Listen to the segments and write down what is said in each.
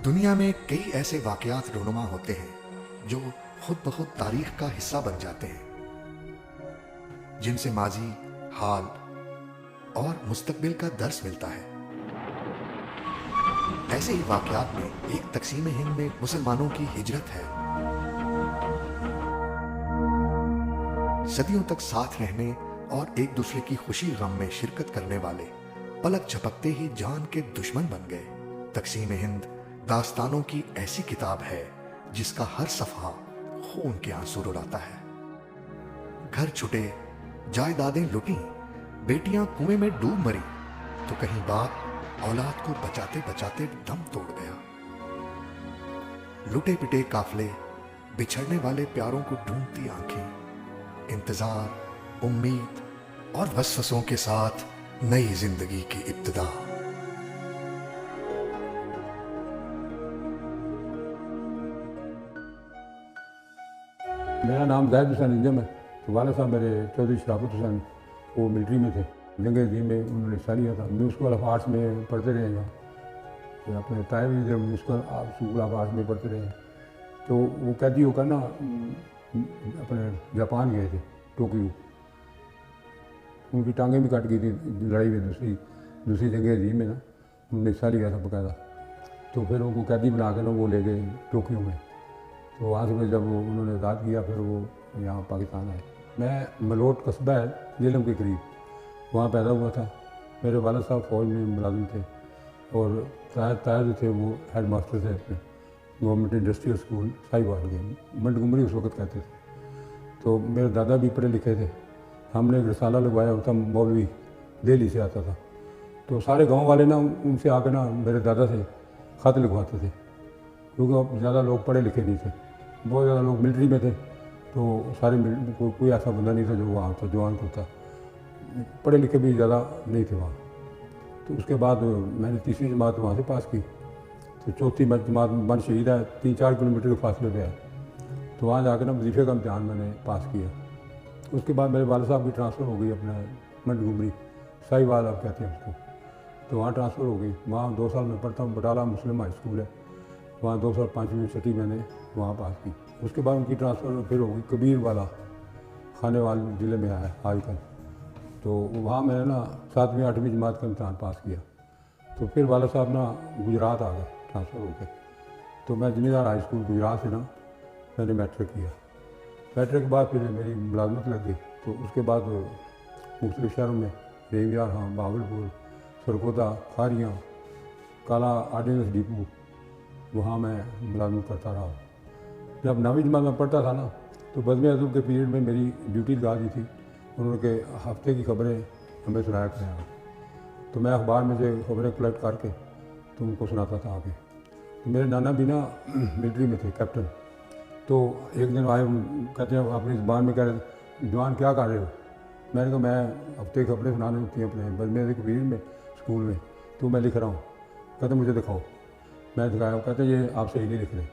दुनिया में कई ऐसे वाकयात रोनुमा होते हैं जो खुद ब खुद तारीख का हिस्सा बन जाते हैं, जिनसे माजी, हाल और मुस्तकबिल का दर्स मिलता है। ऐसे ही वाकयात में एक तकसीम हिंद में मुसलमानों की हिजरत है। सदियों तक साथ रहने और एक दूसरे की खुशी गम में शिरकत करने वाले पलक झपकते ही जान के दुश्मन बन गए। तकसीम हिंद दास्तानों की ऐसी किताब है जिसका हर सफा खून के आंसू रुलाता है। घर छुटे, जायदादें लुटी, बेटियां कुएं में डूब मरी, तो कहीं बाप औलाद को बचाते बचाते दम तोड़ गया। लुटे पिटे काफले, बिछड़ने वाले प्यारों को ढूंढती आंखें, इंतजार, उम्मीद और वसवसों के साथ नई जिंदगी की इब्तिदा। मेरा नाम जाहिद हुसैन इंजम है। तो वाला साहब मेरे चौधरी शराफत हुसैन वो मिलिट्री में थे, जंग अज़ीम में उन्होंने हिस्सा लिया था। म्यूजिकल ऑफ आर्ट्स में पढ़ते रहे यहाँ, तो अपने ताए भी जब म्यूजिकल स्कूल ऑफ आर्ट्स में पढ़ते रहे। तो वो कैदी होकर ना अपने जापान गए थे, टोक्यो। उनकी टांगें भी कट गई थी लड़ाई में, दूसरी जंग अज़ीम में ना उन्होंने हिस्सा लिया था बकायदा। तो फिर उनको कैदी बना कर ना वो ले गए टोक्यो में। तो वहाँ से जब उन्होंने आज़ाद किया फिर वो यहाँ पाकिस्तान आए। मैं मलोट कस्बा है जेलम के करीब, वहाँ पैदा हुआ था। मेरे वालिद साहब फौज में मुलाजिम थे और ताया जो थे वो हेड मास्टर थे अपने गवर्नमेंट इंडस्ट्रियल स्कूल साहिवाल के, मंटगुमरी उस वक्त कहते थे। तो मेरे दादा भी पढ़े लिखे थे। हमने एक रसाला लगवाया होता, मौलवी दिल्ली से आता था। तो सारे गाँव वाले ना उनसे आकर ना मेरे दादा से ख़त लिखवाते थे, क्योंकि ज़्यादा लोग पढ़े लिखे नहीं थे, बहुत ज़्यादा लोग मिलिट्री में थे। तो सारे कोई ऐसा बंदा नहीं था जो वहाँ था जवान को था, पढ़े लिखे भी ज़्यादा नहीं थे वहाँ। तो उसके बाद मैंने तीसरी जमात वहाँ से पास की। तो चौथी जमात बन शहीद है 3-4 किलोमीटर के फासले पे है। तो वहाँ जाकर ना वजीफे का इम्तहान मैंने पास किया। उसके बाद मेरे वालिद साहब की ट्रांसफ़र हो गई अपना मंटगुमरी, साहिवाल आप कहते हैं उसको। तो वहाँ ट्रांसफ़र हो गई। वहाँ 2 साल में पढ़ता हूँ, बटाला मुस्लिम हाई स्कूल है, वहाँ 2 साल 5वीं छठी मैंने वहाँ पास की। उसके बाद उनकी ट्रांसफ़र फिर हो गई कबीर वाला, खानेवाल ज़िले में आया आजकल। तो वहाँ मैंने ना 7वीं 8वीं जमात का इम्तहान पास किया। तो फिर वाला साहब ना गुजरात आ गए ट्रांसफ़र हो गए। तो मैं ज़मींदार हाई स्कूल गुजरात से ना मैंने मैट्रिक किया। मैट्रिक के बाद फिर मेरी मुलाजमत लग गई। तो उसके बाद मुख्तलिफ़ शहरों में देवियार, हाँ, बावलपुर, सरगोदा, खारियाँ, काला आर्डिनेंस डिपो, वहाँ मैं मुलाजमत करता रहा। जब 9वीं जमात में पढ़ता था ना, तो बज़्म अदब के पीरियड में मेरी ड्यूटी लगा दी थी। उन्होंने के हफ्ते की खबरें हमें सुनाया करें। तो मैं अखबार में से खबरें कलेक्ट करके तो उनको सुनाता था आगे। तो मेरे नाना भी ना मिलिट्री में थे, कैप्टन। तो एक दिन आए, कहते हैं अपनी ज़बान में कह रहे, जवान क्या कर रहे हो? मैंने कहा मैं हफ्ते की खबरें सुनाने होती हैं अपने बज़्म अदब के पीरियड में स्कूल में, तो मैं लिख रहा हूँ। कहते मुझे दिखाओ। मैं दिखाया, कहते ये आप सही नहीं लिख रहे।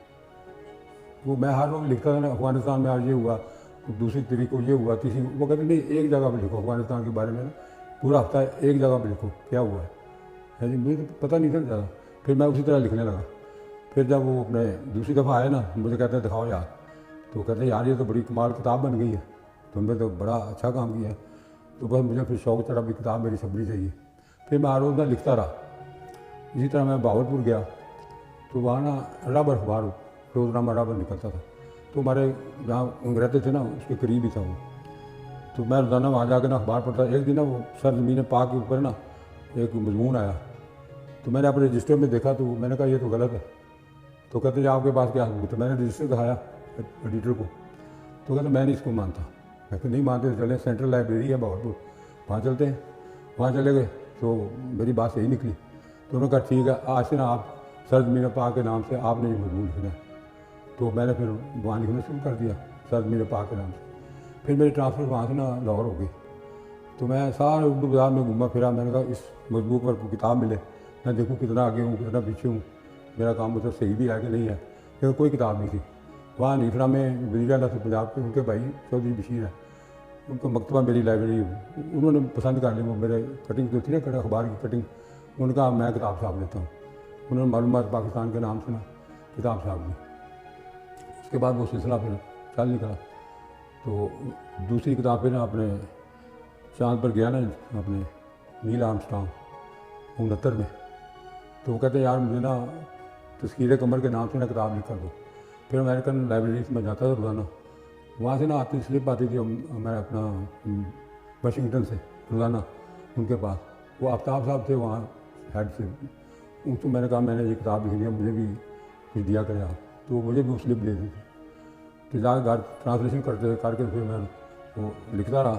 वो मैं हर वक्त लिखता था ना, अफ़गानिस्तान में आज ये हुआ, दूसरी तरीक को ये हुआ, तीसरी, वो कहते नहीं एक जगह पे लिखो, अफ़गानिस्तान के बारे में ना पूरा हफ्ता एक जगह पे लिखो क्या हुआ है जी। मुझे तो पता नहीं था ज़्यादा। फिर मैं उसी तरह लिखने लगा। फिर जब वो अपने दूसरी दफ़ा आए ना, मुझे कहते हैं दिखाओ यार। तो कहते हैं यार ये तो बड़ी कमाल किताब बन गई है, तुमने तो बड़ा अच्छा काम किया है। तो बस मुझे फिर शौक़ चढ़ा भी किताब मेरी छपनी चाहिए। फिर मैं हर रोज़ ना लिखता रहा। इसी तरह मैं बावलपुर गया, तो वहाँ ना रबर अखबार, रोज़नामा रबर निकलता था। तो हमारे जहाँ रहते थे ना उसके करीब ही था वो। तो मैं रोज़ाना वहाँ जाकर ना अखबार पढ़ता। एक दिन ना वो सर ज़मीन पाक के ऊपर ना एक मजमून आया। तो मैंने अपने रजिस्टर में देखा, तो मैंने कहा ये तो गलत है। तो कहते हैं आपके पास क्या सबूत है? मैंने रजिस्टर दिखाया एडिटर को। तो कहते मैं नहीं इसको मानता। मैं नहीं मानते तो चले, सेंट्रल लाइब्रेरी है बावलपुर, वहाँ चलते हैं। वहाँ चले गए तो मेरी बात सही निकली। तो उन्होंने कहा ठीक है, आज से ना आप सर ज़मीन पाक के नाम से आपने ये मजमून लिखना है। तो मैंने फिर वहाँ लिखना शुरू कर दिया सर ज़मीन पाक के नाम से। फिर मेरी ट्रांसफ़र वहाँ से ना लाहौर हो गई। तो मैं सारे उर्दू बाज़ार में घूमा फिरा। मैंने कहा इस मजमून पर कोई किताब मिले, मैं देखूँ कितना आगे हूँ कितना पीछे हूँ, मेरा काम मतलब सही भी है कि नहीं है। लेकिन कोई किताब नहीं थी। वहाँ नीफरा में वज़ीर-ए-आला थे पंजाब के, उनके भाई चौधरी बशीर है, उनका मकतबा मेरी लाइब्रेरी, उन्होंने पसंद कर ली। वो मेरे कटिंग जो थी ना अखबार की कटिंग, उनका मैं किताब छाप देता हूँ। उन्होंने मालूमात पाकिस्तान के नाम से ना किताब छाप दी। उसके बाद वो सिलसिला फिर चल निकला। तो दूसरी किताब पे ना अपने चाँद पर गया ना अपने नील आर्मस्ट्रांग 69 में। तो वो कहते यार मुझे ना तस्कीर कमर के नाम से ना किताब लिख कर दो। फिर अमेरिकन लाइब्रेरी में जाता था रोज़ाना, वहाँ से ना आती स्लिप आती थी मैं अपना वाशिंगटन से रोज़ाना उनके पास। वो आफ्ताब साहब थे वहाँ हेड से, उनको मैंने कहा मैंने ये किताब लिखनी है, मुझे भी कुछ दिया करे आप। तो मुझे भी वो स्लिप दे दी थी। तो जाकर घर ट्रांसलेशन करके फिर मैं वो लिखता रहा।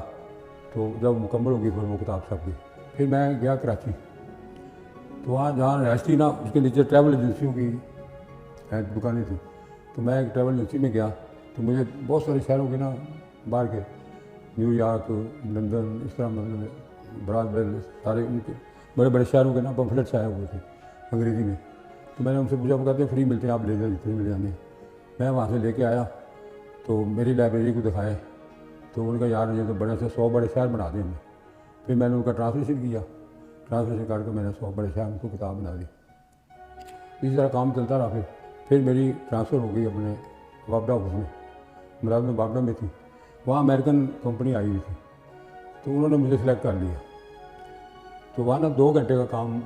तो जब मुकम्मल होगी फिर वो किताब छप गई। फिर मैं गया कराची, तो वहाँ जहाँ रहायश थी ना उसके नीचे ट्रैवल एजेंसियों की दुकानें थी। तो मैं एक ट्रैवल एजेंसी में गया, तो मुझे बहुत सारे शहरों के ना बाहर के न्यूयॉर्क, लंदन, इस तरह मतलब ब्राज़ील, सारे उनके बड़े बड़े शहरों के ना पम्फलेट्स आए हुए थे अंग्रेज़ी में। तो मैंने उनसे पूछा, वो कहते हैं फ्री मिलते हैं, आप ले जाए जितने मिल जाने। मैं वहाँ से लेके आया तो मेरी लाइब्रेरी को दिखाए, तो उन्होंने कहा यार ये तो बड़े से 100 बड़े शहर बना दें हमें। फिर मैंने उनका ट्रांसलेशन किया, ट्रांसलेशन करके मैंने 100 बड़े शहर उनको किताब बना दी। इसी तरह काम चलता रहा। फिर मेरी ट्रांसफ़र हो गई अपने वापडा ऑफिस में, मुराद में वापडा में थी, वहाँ अमेरिकन कंपनी आई हुई थी। तो उन्होंने मुझे सिलेक्ट कर लिया। तो वहाँ ना 2 घंटे का काम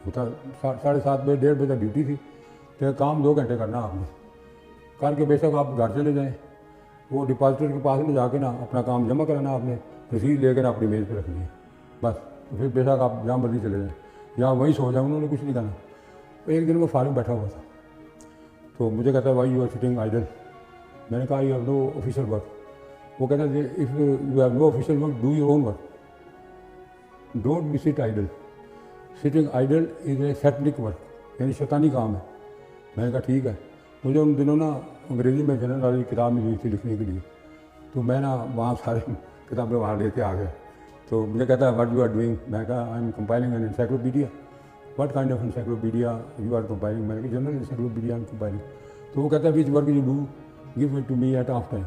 होता, 7:30 बजे 1:30 बजे तक ड्यूटी थी। तो काम 2 घंटे करना आपने, करके बेशक आप घर चले जाएँ, वो डिपॉजिटर के पास में जाके ना अपना काम जमा कराना, आपने रसीद लेकर ना अपनी मेज़ पे रखनी है बस। तो फिर बेशक आप जहाँ मर्जी चले जाएँ या वहीं सो जाए, उन्होंने कुछ नहीं करना। तो एक दिन मैं फारिग बैठा हुआ था, तो मुझे कहता है why you are sitting idle. मैंने कहा you have no official work. वो कहता है if you have no official work do your own work, don't be sit idle. Sitting idle is a satanic work, यानी शैतानी काम है। मैंने कहा ठीक है। मुझे उन दिनों ना अंग्रेज़ी में जनरल वाली किताब मिली हुई थी लिखने के लिए, तो मैं ना वहाँ सारे किताबें वहाँ लेके आ गया। तो मुझे कहता है व्हाट यू आर डूइंग। मैं कहा I am compiling an encyclopedia. What kind of encyclopedia you are compiling. मैंने कहा general encyclopedia I am compiling. तो वो कहता है which work you do give it to me at off time,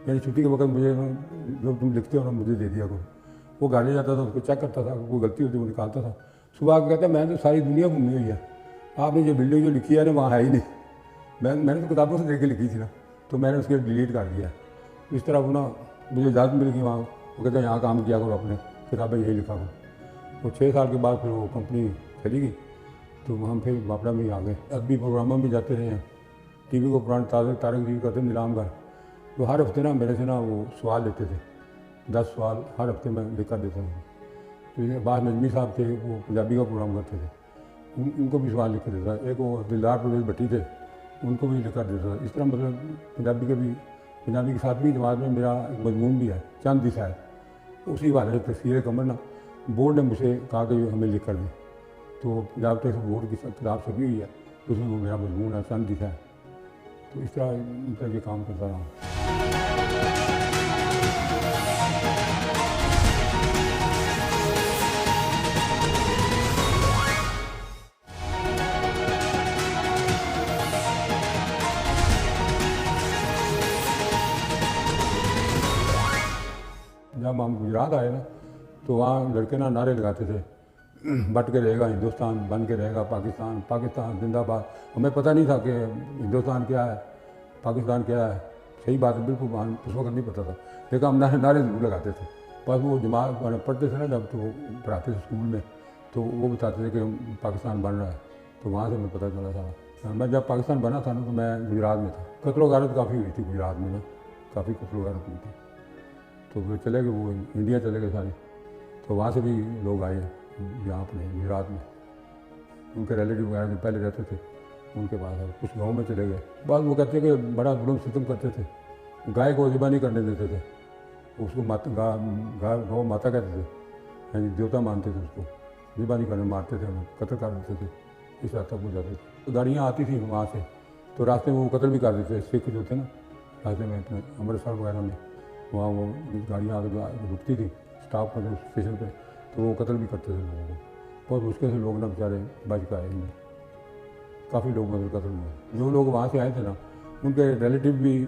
यानी छुट्टी के वक्त मुझे जब तुम लिखते हो ना मुझे दे दिया करो। वो घर ले जाता था, उसको चेक करता था, कोई गलती होती वो निकालता था। सुबह आकर कहता है मैं तो सारी दुनिया घूमी हुई है, आपने जो बिल्डिंग जो लिखी है ना वहाँ है ही नहीं। मैंने तो किताबों से देख के लिखी थी ना, तो मैंने उसके डिलीट कर दिया। इस तरह वो ना मुझे इजाज़त मिल गई वहाँ। वो कहते हैं यहाँ काम किया करो, अपने किताबें यही लिखा करो। तो 6 साल के बाद फिर वो कंपनी चली गई, तो हम फिर वापडा में ही आ गए। अदबी प्रोग्रामों में जाते रहे हैं, टीवी को पुराने तारक जी करते नीलाम घर। तो हर हफ्ते ना मेरे से ना वो सवाल लेते थे, 10 सवाल हर हफ्ते में लिख कर देता हूँ। तो ये बास नजमी साहब थे, वो पंजाबी का प्रोग्राम करते थे, उनको भी सवाल लिख कर देता। एक वो दिलदार परवेज़ भट्टी थे, उनको भी लिख कर देता था। इस तरह मतलब पंजाबी की 7वीं जमात में मेरा एक मजमून भी है, चंद दी शायद, उसी वाले से तस्वीर कमर ना बोर्ड ने मुझे कहा कि हमें लिख कर दें। तो पंजाब टेक्स्ट बोर्ड की किताब छपी हुई है, उसमें वो मेरा मजमून है, चंद दी शायद। तो इस तरह ये काम करता रहा। जब हम गुजरात आए ना, तो वहाँ लड़के ना नारे लगाते थे, बट के रहेगा हिंदुस्तान, बन के रहेगा पाकिस्तान, पाकिस्तान जिंदाबाद। हमें पता नहीं था कि हिंदुस्तान क्या है, पाकिस्तान क्या है। सही बात है, बिल्कुल उस वक्त नहीं पता था, लेकिन हम नारे जरूर लगाते थे। बस वो जमात पढ़ते थे ना जब, तो पढ़ाते थे स्कूल में, तो वो बताते थे कि पाकिस्तान बन रहा है। तो वहाँ से हमें पता चला था। मैं जब पाकिस्तान बना था ना, तो मैं गुजरात में था। कत्ल गारत काफ़ी हुई थी गुजरात में ना, काफ़ी कत्ल गारत हुई थी। तो फिर चले गए, वो इंडिया चले गए सारे। तो वहाँ से भी लोग आए यहाँ अपने गुजरात में, उनके रिलेटिव वगैरह जो पहले रहते थे उनके पास है। कुछ गाँव में चले गए। बाद वो कहते कि बड़ा जुल्म सितम करते थे, गाय को ज़िबा नहीं करने देते थे, उसको गौ माता कहते थे, यानी देवता मानते थे उसको, ज़िबा नहीं करने, मारते थे, हम कत्ल कर देते थे। इस रास्ते तक हो जाते थे। तो गाड़ियाँ आती थी वहाँ से, तो रास्ते में वो कत्ल भी कर देते थे। सिख जो थे ना रास्ते में, अपने अमृतसर वगैरह में, वहाँ वो गाड़ियाँ आगे रुकती थी स्टॉप पर स्टेशन पे, तो वो कत्ल भी करते थे लोगों को। बहुत मुश्किल से लोग ना बेचारे बच के आए इनमें, काफ़ी लोग मतलब कत्ल हुए। जो लोग वहाँ से आए थे ना, उनके रिलेटिव भी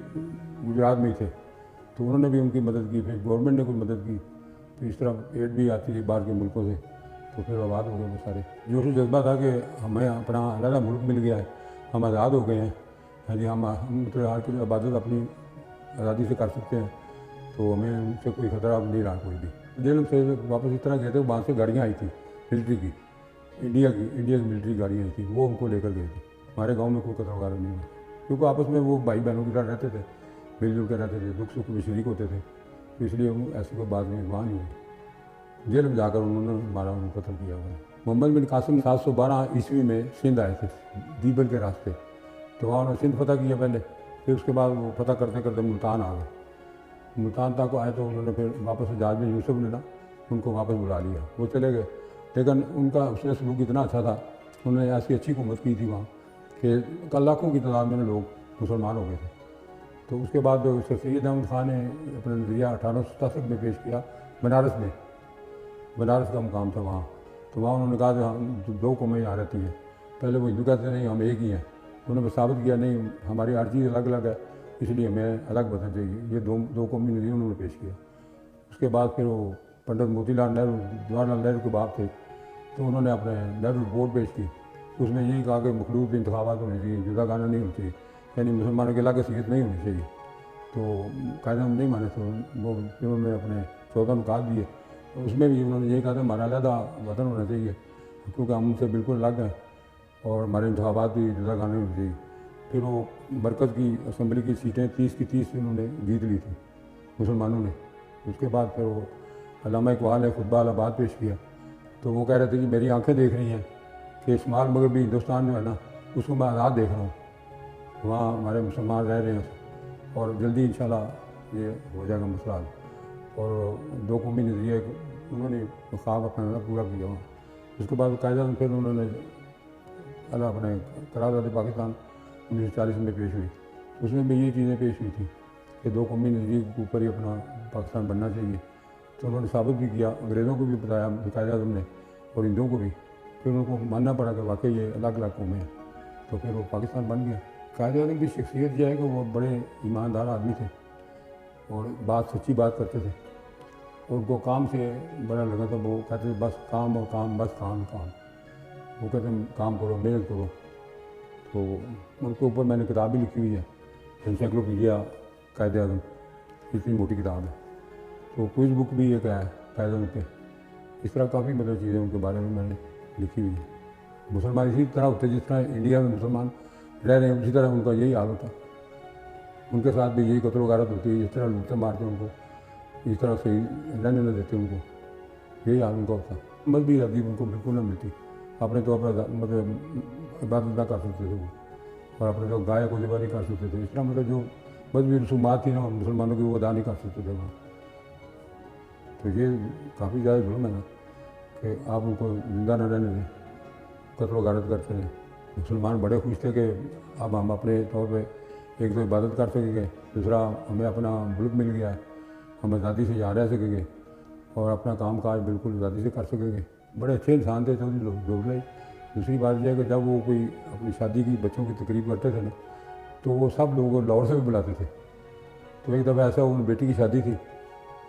गुजरात में ही थे, तो उन्होंने भी उनकी मदद की। फिर गवर्नमेंट ने कोई मदद की। फिर इस तरह एड भी आती थी बाहर के मुल्कों से, तो फिर आबाद हो गए वो सारे। जोश जज्बा था कि हमें अपना अलग मुल्क मिल गया है, हम आज़ाद हो गए हैं, हाँ जी, हम मतलब हर की इबादत अपनी आज़ादी से कर सकते हैं, तो हमें उनसे कोई खतरा अब नहीं रहा कोई भी। जेल से वापस इस तरह गए थे, वहाँ से गाड़ियाँ आई थी मिलिट्री की, इंडिया की मिलिट्री गाड़ियाँ आई थी, वो उनको लेकर गए थे। हमारे गांव में कोई कतरा वगैरह नहीं हुआ, क्योंकि आपस में वो भाई बहनों की तरह रहते थे, मिलजुल कर रहते थे, दुख सुख में शरीक होते थे, तो इसलिए ऐसी कोई बात नहीं वहाँ नहीं हुई। जेल में जाकर उन्होंने हमारा उनको कत्ल किया हुआ है। मोहम्मद बिन कासिम 712 ईस्वी में सिंध आए थे दीबल के रास्ते, तो वहाँ उन्होंने सिंध फतह किया पहले, फिर उसके बाद वो फतह करते करते मुल्तान आ गए। मुल्तान तक आए तो उन्होंने फिर वापस जहाज में यूसुफ ने ना उनको वापस बुला लिया, वो चले गए। लेकिन उनका उसने सलूक इतना अच्छा था, उन्होंने ऐसी अच्छी हुकूमत की थी वहाँ कि लाखों की तादाद में लोग मुसलमान हो गए थे। तो उसके बाद सर सैयद अहमद ख़ान ने अपना नज़रिया 1867 में पेश किया बनारस में, बनारस का मुकाम था वहाँ। तो वहाँ उन्होंने कहा कि हम दो कौमें यहाँ रहती हैं। पहले वो हिंदू कहते नहीं हम एक ही हैं, उन्होंने साबित किया नहीं हमारी हर चीज़ अलग अलग है, इसलिए हमें अलग बदलना चाहिए। ये दो कौमी नज़रिए उन्होंने पेश किया। उसके बाद फिर वो पंडित मोतीलाल नेहरू, जवाहरलाल नेहरू के बाप थे, तो उन्होंने अपने नेहरू रिपोर्ट पेश की, उसमें यही कहा कि मखलूत इंतखाबात होने चाहिए, जुदा गाना नहीं होना चाहिए, यानी मुसलमानों के इलाके सीट नहीं होनी चाहिए। तो कायदा हम नहीं माने, तो वो उन्होंने अपने 14 मुकात दिए, तो उसमें भी उन्होंने यही कहा था हमारा अलहदा वतन होना चाहिए, क्योंकि हम उनसे बिल्कुल अलग हैं और हमारे इंतखाबात भी जुदा गाने होने चाहिए। फिर वो मरकज़ की असम्बली की सीटें 30 की 30 उन्होंने जीत ली थी मुसलमानों ने। उसके बाद फिर वो अल्लामा इकबाल ने खुतबा अलाहाबाद पेश किया, तो वो कह रहे थे कि मेरी आंखें देख रही हैं कि शुमाल मगरबी हिंदुस्तान जो है ना उसको मैं आज़ाद देख रहा हूँ, वहाँ हमारे मुसलमान रह रहे हैं और जल्दी इंशाल्लाह ये हो जाएगा मसला। और दो कौमी नज़रिए उन्होंने ख्वाब अपना पूरा किया वहाँ। उसके बाद कायदा फिर उन्होंने अपने करारदाद पाकिस्तान 1940 में पेश हुई, उसमें भी ये चीज़ें पेश हुई थी कि दो कौमी नज़रिए के ऊपर ही अपना पाकिस्तान बनना चाहिए। तो उन्होंने साबित भी किया, अंग्रेज़ों को भी बताया कायदा आज़म ने और हिंदुओं को भी, फिर उनको मानना पड़ा कि वाकई ये अलग अलग कौमें हैं, तो फिर वो पाकिस्तान बन गया। कायदा आज़म की शख्सियत जो है कि वो बड़े ईमानदार आदमी थे और सच्ची बात करते थे, और उनको काम से बड़ा लगा था। वो कहते थे बस काम और काम, बस काम काम, वो कहते हैं काम करो, मेहनत करो। तो उनके ऊपर मैंने किताब भी लिखी हुई है, एनसाइक्लोपीडिया कायदे आज़म, इतनी मोटी किताब है। तो क्विज बुक भी एक है कायदे आज़म पे, इस तरह काफ़ी मतलब चीज़ें उनके बारे में मैंने लिखी हुई है। मुसलमान इसी तरह होते जिस तरह इंडिया में मुसलमान रह रहे हैं, उसी तरह उनका यही हाल होता, उनके साथ भी यही कत्ल गारत होती है, जिस तरह लूटते मारते उनको, इस तरह से रहने न देते उनको, यही हाल उनका होता। मजहबी आज़ादी उनको बिल्कुल न मिलती, अपने तौर पर मतलब इबादत ना कर सकते थे वो, और अपने जो गाय को ज़िबा नहीं कर सकते थे। इस तरह मतलब जो मजहबी रसूमात थी ना मुसलमानों की, वो अदा नहीं कर सकते थे वहाँ। तो ये काफ़ी ज़्यादा जुल्म है ना कि आप उनको जिंदा न रहने दें, कत्ल व गारत करते हैं। मुसलमान बड़े खुश थे कि अब हम अपने तौर पे एक तो इबादत कर सकेंगे, दूसरा हमें अपना मुल्क मिल गया है, हम आज़ादी से यहाँ रह सकेंगे और अपना काम काज बिल्कुल आज़ादी से कर सकेंगे। बड़े अच्छे इंसान थे चौधरी जोगलाई। दूसरी बात यह है कि जब वो कोई अपनी शादी की बच्चों की तकरीब करते थे ना, तो वो सब लोग लाहौर से भी बुलाते थे। तो एक दफ़ा ऐसा उन बेटी की शादी थी,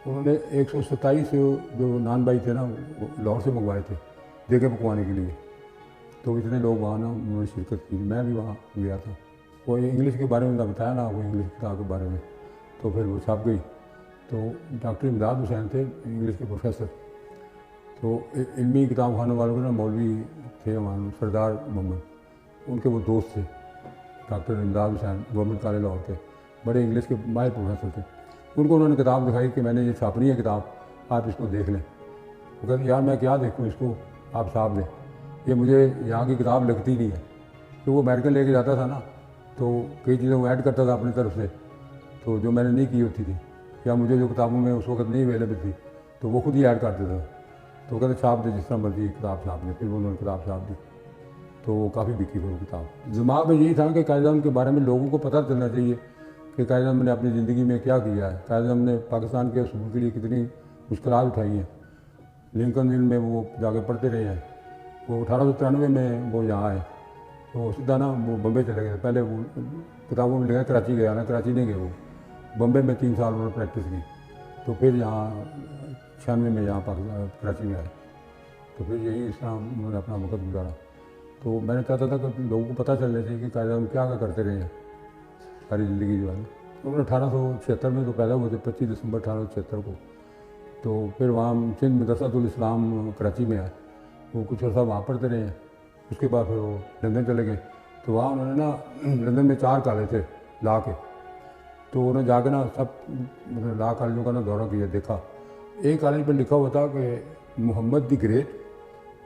उन्होंने 127 जो नान भाई थे ना लाहौर से मंगवाए थे देगे पकवाने के लिए। तो इतने लोग वहाँ ना उन्होंने शिरकत की, मैं भी वहाँ गया था। वो इंग्लिश के बारे में बताया ना, वो इंग्लिश किताब के बारे में, तो फिर वो छप गई। तो डॉक्टर इमदाद हुसैन थे इंग्लिश के प्रोफेसर, तो इल्मी किताब खाने वालों के ना मौलवी थे वहाँ सरदार मोहम्मद, उनके वो दोस्त थे डॉक्टर इमदाद हुसैन, गवर्नमेंट कॉलेज लाहौर के, बड़े इंग्लिश के माहिर प्रोफेसर थे। उनको उन्होंने किताब दिखाई कि मैंने ये छापनी है किताब, आप इसको देख लें। वो कहते यार मैं क्या देखूँ इसको, आप छाप दें, ये मुझे यहाँ की किताब लगती नहीं है। तो वो अमेरिकन लेके जाता था ना, तो कई चीज़ें वो ऐड करता था अपनी तरफ से, तो जो मैंने नहीं की होती थी या मुझे जो किताबों में उस वक्त नहीं अवेलेबल थी, तो वो खुद ही ऐड कर देता था। तो कहते छाप दे जिस तरह मर्जी किताब छाप दे। फिर उन्होंने किताब छाप दी, तो वो काफ़ी बिकी वो किताब। दिमाग में यही था कि कायद-ए-आज़म के बारे में लोगों को पता चलना चाहिए कि कायद-ए-आज़म ने अपनी ज़िंदगी में क्या किया है, कायद-ए-आज़म ने पाकिस्तान के असूल के लिए कितनी मुश्किलात उठाई हैं। लिंकन हिल में वो जाके पढ़ते रहे हैं। वो 1893 में वो यहाँ आए, तो सीधा ना वो बम्बे चले गए। पहले वो किताबों में लिखा कराची गया ना, कराची नहीं गए वो, बम्बे में 3 साल उन्होंने प्रैक्टिस की। तो फिर यहाँ 96 में यहाँ कराची में आए। तो फिर यही इस तरह उन्होंने अपना वक्त गुजारा। तो मैंने चाहता था कि लोगों को पता चल जाए कि कायद क्या करते रहे हैं सारी ज़िंदगी जो है। तो उन्होंने 1876 में तो पैदा हुए थे, 25 दिसंबर 1876 को। तो फिर वहाँ सिंध मदरसातुल इस्लाम कराची में है, वो कुछ अर्सा वहाँ पढ़ते रहे हैं। उसके बाद फिर वो लंदन चले गए। तो वहाँ उन्होंने ना लंदन में 4 कॉलेज थे लॉ के, तो उन्होंने जाके ना सब मतलब लॉ कॉलेजों का ना दौरा किया, देखा। एक कॉलेज पर लिखा हुआ था कि Mohammed the great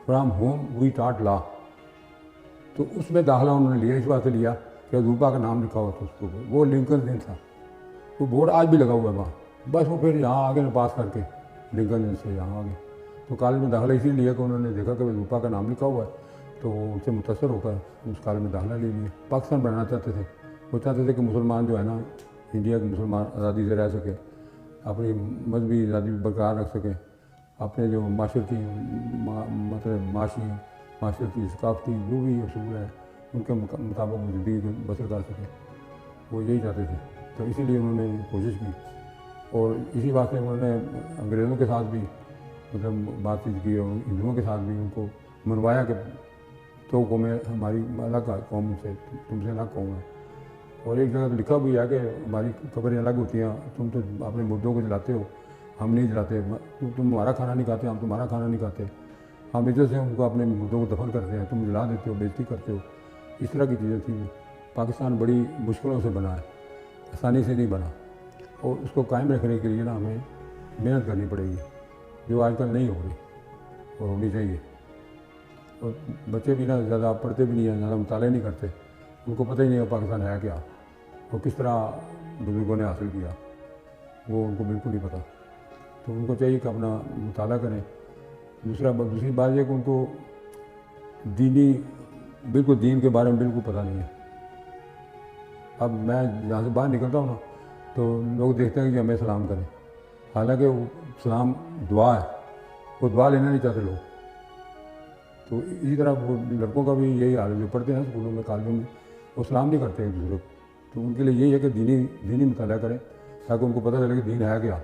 from home we taught law. तो उसमें दाखिला उन्होंने लिया, इस बात से लिया कि अजूबा का नाम लिखा हुआ था उसको, वो लिंकन दिन था। वो बोर्ड आज भी लगा हुआ है वहाँ। बस वो फिर यहाँ आगे ना पास करके लिंकन दिन से यहाँ आ गए। तो कॉलेज में दाखिला इसीलिए लिया कि उन्होंने देखा कि अजूबा का नाम लिखा हुआ है, तो उनसे मुतासर होकर उस कॉलेज में दाखिला ले लिया। पाकिस्तान बनाना चाहते थे, वो चाहते थे कि मुसलमान जो है ना, इंडिया के मुसलमान आज़ादी से रह सके, अपनी मजहबी आज़ादी बरकरार रख सकें, अपने जो माशरती मतलब माशरती सकाफती जो भी असूल है उनके मुताबिक ज़िंदगी को बसर कर सकें, वो यही चाहते थे। तो इसीलिए उन्होंने कोशिश की और इसी बात से उन्होंने अंग्रेज़ों के साथ भी मतलब बातचीत की और हिंदुओं के साथ भी उनको मनवाया कि तो कौमें हमारी अलग कौम से, तुमसे अलग कौम है। और एक जगह लिखा भी है कि हमारी खबरें अलग होती हैं, तुम तो अपने मुर्दों को जलाते हो, हम नहीं जलाते, तुम हमारा खाना नहीं खाते, हम तुम्हारा खाना नहीं खाते, हम इधर से उनको अपने मुर्दों को दफन करते हैं, तुम जला देते हो, बेइज्जती करते हो। इस तरह की चीज़ें थी। पाकिस्तान बड़ी मुश्किलों से बना है, आसानी से नहीं बना, और उसको कायम रखने के लिए ना हमें मेहनत करनी पड़ेगी, जो आजकल नहीं हो रही और होनी चाहिए। और बच्चे भी ना ज़्यादा पढ़ते भी नहीं हैं, ज़्यादा मुताले नहीं करते, उनको पता ही नहीं है पाकिस्तान है क्या और किस तरह बुज़ुर्गों ने हासिल किया, वो उनको बिल्कुल नहीं पता। तो उनको चाहिए कि अपना मुताला करें। दूसरी बात यह कि उनको बिल्कुल दीन के बारे में बिल्कुल पता नहीं है। अब मैं जहाँ से बाहर निकलता हूँ ना, तो लोग देखते हैं कि हमें सलाम करें, हालांकि वो सलाम दुआ है, वो दुआ लेना नहीं चाहते लोग। तो इसी तरह वो लड़कों का भी यही हाल है, जो पढ़ते हैं स्कूलों में कॉलेजों में, वो सलाम नहीं करते एक दूसरे को। तो उनके लिए यही है कि दीनी मुताला करें, ताकि उनको पता चले कि दीन है क्या।